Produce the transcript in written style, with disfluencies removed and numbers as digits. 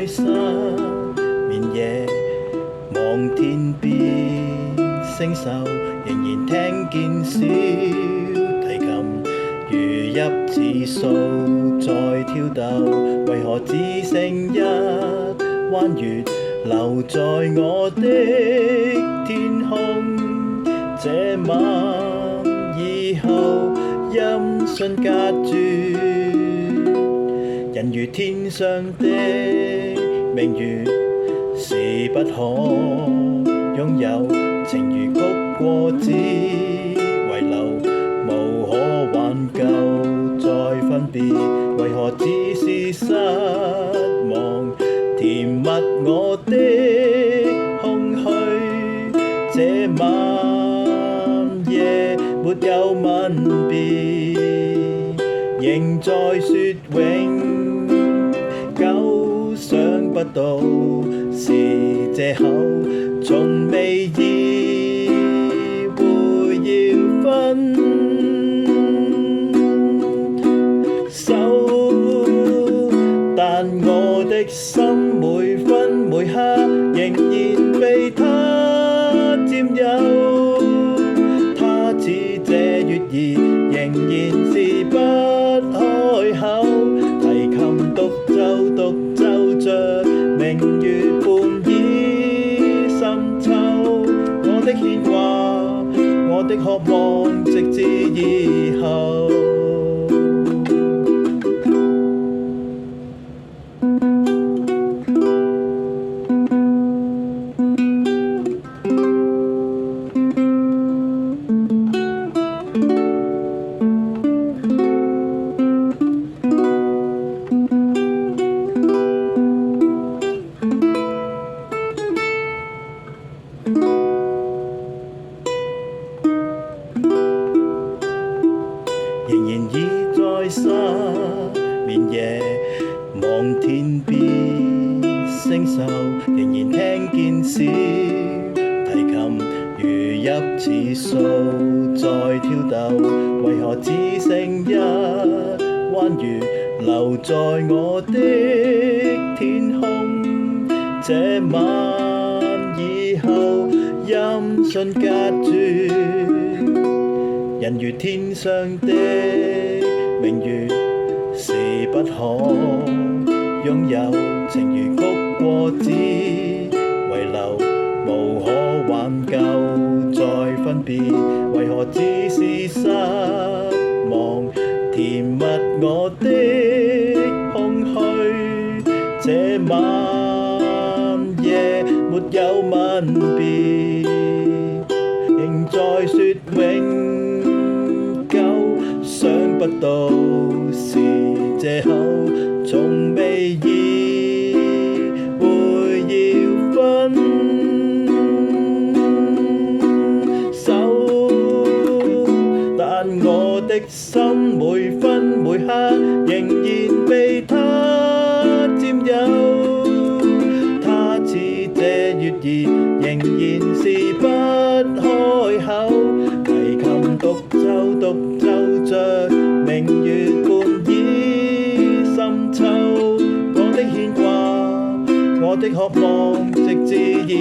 在失眠夜，望天邊星宿，仍然聽見小提琴如泣似訴在挑逗，為何只剩一彎月留在我的天空？這晚以後，音訊隔絕，人如天上的明月，是不可擁有，情如曲過只遺留，無可挽救再分別，為何只是失望填密我的空虛？這晚夜沒有吻別，仍在說永久，想不到是藉口，從未意會要分手，但我的心每分每刻仍然被他佔有，他似這月兒仍然是不開口，提琴獨奏着明月半倚深秋，我的牽掛，我的渴望，直至以後。仍然倚在失眠夜，望天邊星宿，仍然聽見小提琴如泣似訴在挑逗，為何只剩一彎月留在我的天空？這晚以後，音訊隔絕，人如天上的明月，是不可擁有，情如曲過只遺留，無可挽救再分別，為何只是失望填密我的空虛？這晚夜沒有吻別，仍在說永久，想不到是藉口，從未意會要分手，但我的心每分每刻仍然被他佔有，他似這月兒仍然是不開口，提琴獨奏着明月半倚深秋，我的牽掛，我的渴望，直至以